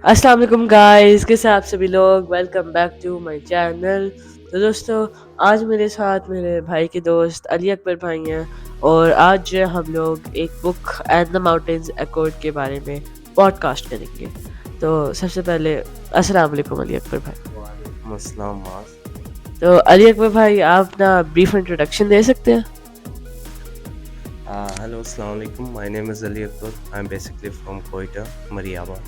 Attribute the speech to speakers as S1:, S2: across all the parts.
S1: अस्सलाम वालेकुम गाइस, कैसे आप सभी लोग। Welcome back to my channel. तो दोस्तों, आज मेरे साथ मेरे भाई के दोस्त अली अकबर भाई हैं और आज जो है हम लोग एक book and the mountains accord के बारे में पॉडकास्ट करेंगे। तो सबसे पहले अस्सलाम वालेकुम अली अकबर भाई।
S2: वालेकुम अस्सलाम मास।
S1: तो अली अकबर भाई, आप अपना ब्रीफ इंट्रोडक्शन दे सकते हैं?
S2: हेलो अस्सलाम वालेकुम, my name is Ali Akbar. I am basically from Quetta Mariabad.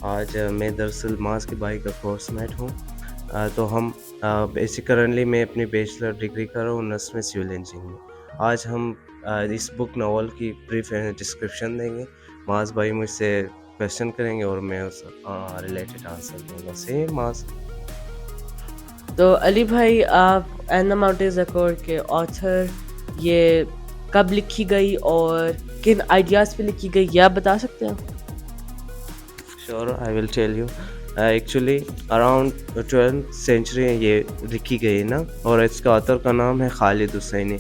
S2: आज मैं दरअसल मास के भाई का कोर्समेट हूँ। तो हम बेसिक करंटली मैं अपनी बैचलर डिग्री कर रहा हूँ नर्स में सिविल इंजीनियरिंग में। आज हम इस बुक नॉवल की ब्रीफ डिस्क्रिप्शन देंगे। मास भाई मुझसे क्वेश्चन करेंगे और मैं उस रिलेटेड आंसर दूंगा। Same mass.
S1: तो अली भाई, आप एंड द माउंटेन्स अकॉर्ड के ऑथर, ये कब लिखी गई और किन आइडियाज़ पे लिखी गई, ये आप बता सकते हैं?
S2: Sure, I will tell you. Actually around 12th century ये लिखी गई ना, और इसका ऑथर का नाम है Khalid Husaini.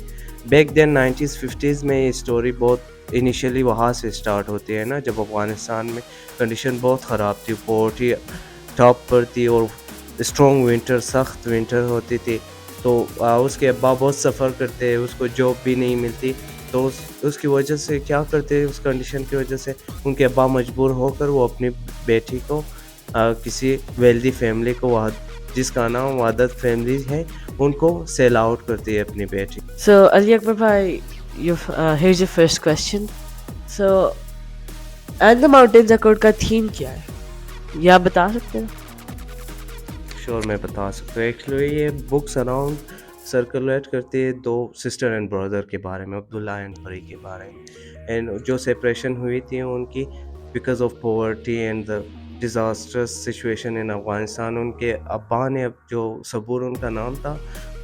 S2: Back then 90s 50s में ये स्टोरी बहुत इनिशियली वहाँ से स्टार्ट होती है ना, जब अफ़गानिस्तान में कंडीशन बहुत ख़राब थी, पॉवर्टी टॉप पर थी और स्ट्रॉन्ग विंटर, सख्त विंटर होती थी। तो उसके अब्बा बहुत सफ़र करते हैं, उसको जॉब भी नहीं मिलती। तो उसकी वजह से क्या करते हैं, उस कंडीशन की वजह से उनके अब्बा मजबूर होकर वो अपनी बेटी को किसी वेल्दी फैमिली को, वहाँ जिसका नाम वादत फैमिली है, उनको सेल आउट करती है अपनी बेटी।
S1: So, Ali Akbar bhai, here's your first question. So, and the Mountains Accord का थीम क्या है? ये आप बता सकते हैं?
S2: श्योर, मैं बता सकता हूँ। एक्चुअली ये बुक्स अराउंड सर्कुलेट करती है दो सिस्टर एंड ब्रदर के बारे में, अब्दुल्ला एंड परी के बारे में। एंड जो सेपरेशन हुई थी उनकी because of poverty and the disasters situation in Afghanistan, उनके अब्बा ने, जो सबूर उनका नाम था,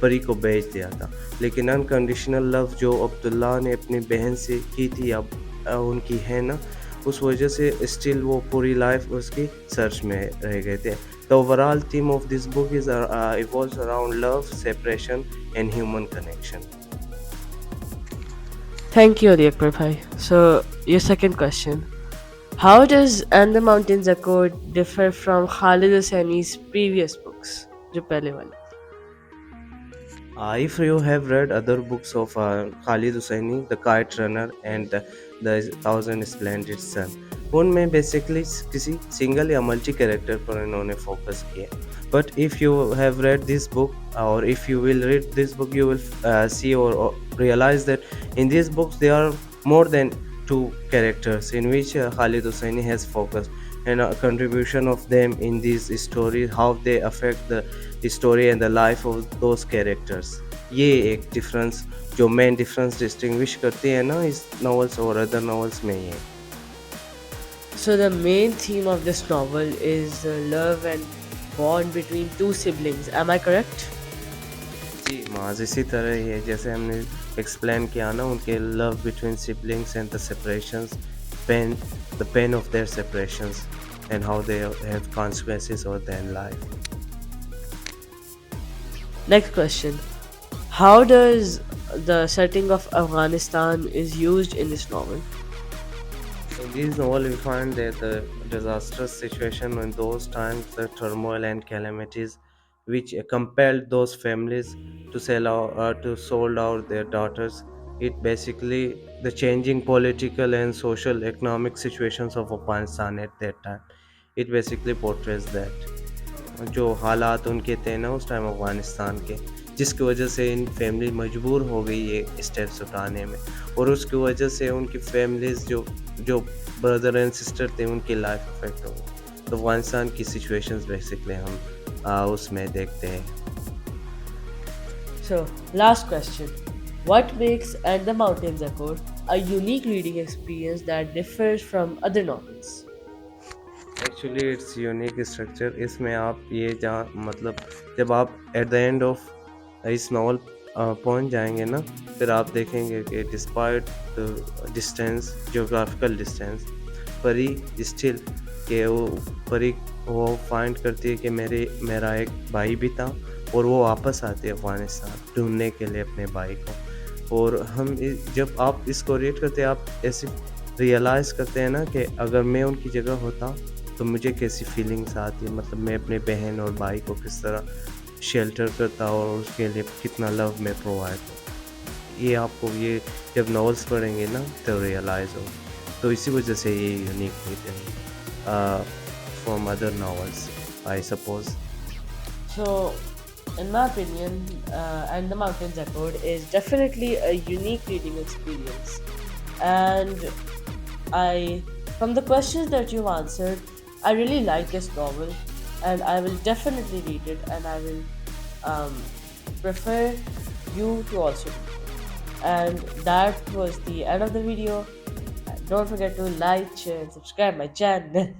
S2: परी को बेच दिया था। लेकिन अनकंडीशनल लव जो अब्दुल्ला ने अपनी बहन से की थी, अब उनकी है ना, उस वजह से स्टिल वो पूरी लाइफ उसकी सर्च में रह गए थे। The overall theme of this book is evolves around love, separation, and human connection.
S1: Thank you, Ali Akbar bhai. So, your second question. How does And the Mountains Accord differ from Khalid Hosseini's previous books? जो पहले वाले।
S2: If you have read other books of Khalid Hosseini, The Kite Runner and The Thousand Splendid Sun, उनमें basically किसी single या multi character पर इन्होंने focus किया। But if you have read this book, और if you will read this book, you will see or realize that in these books there are more than two characters in which Khalid Hosseini has focused, and a contribution of them in these stories, how they affect the story and the life of those characters. ये एक difference, जो main difference distinguish करती है ना इस novels और other novels में, ये।
S1: So, the main theme of this novel is the love and bond between two siblings. Am I correct?
S2: जी माज, इसी तरह ही है जैसे हमने एक्सप्लेन किया ना, उनके love between siblings and the separations, pain, the pain of their separations and how they have consequences over their life.
S1: Next question. How does the setting of Afghanistan is used in this novel?
S2: In this novel, we find that the disastrous situation in those times, the turmoil and calamities, which compelled those families to to sold out their daughters. It basically the changing political and social economic situations of Afghanistan at that time. It basically portrays that. जो हालात उनके थे ना उस time Afghanistan के, जिसकी वजह से इन फैमिली मजबूर हो गई ये स्टेप्स उठाने में, और उसकी वजह से उनकी फैमिलीज़ जो जो ब्रदर एंड सिस्टर थे उनकी लाइफ अफेक्ट हो गई। तो अफ़गानिस्तान की सिचुएशंस बेसिकली हम उसमें देखते हैं।
S1: So, last question. What makes And the Mountains Accord a unique reading experience that differs from other novels?
S2: Actually it's unique structure. इसमें आप ये जहाँ मतलब जब आप एट द एंड ऑफ इस नावल पहुंच जाएंगे ना, फिर आप देखेंगे कि despite the distance, geographical distance, परी स्टिल के वो फाइंड करती है कि मेरा एक भाई भी था, और वो वापस आती है अफ़गानिस्तान ढूंढने के लिए अपने भाई को। और जब आप इसको रीड करते हैं, आप ऐसे रियलाइज़ करते हैं ना कि अगर मैं उनकी जगह होता تو مجھے کیسی فیلنگس آتی ہیں، مطلب میں اپنے بہن اور بھائی کو کس طرح شیلٹر کرتا ہوں اور اس کے لیے کتنا لو میں پرووائڈ کرتا ہوں. یہ آپ کو یہ جب ناولس پڑھیں گے نا تو ریئلائز ہو. تو اسی وجہ سے یہ یونیک ہوتے ہیں from other novels I suppose.
S1: So, in my opinion, And the Mountains Echoed is definitely a unique reading experience. And from the questions that you've answered, I really like this novel, and I will definitely read it, and I will um, prefer you to also read it. And that was the end of the video. Don't forget to like, share, and subscribe my channel.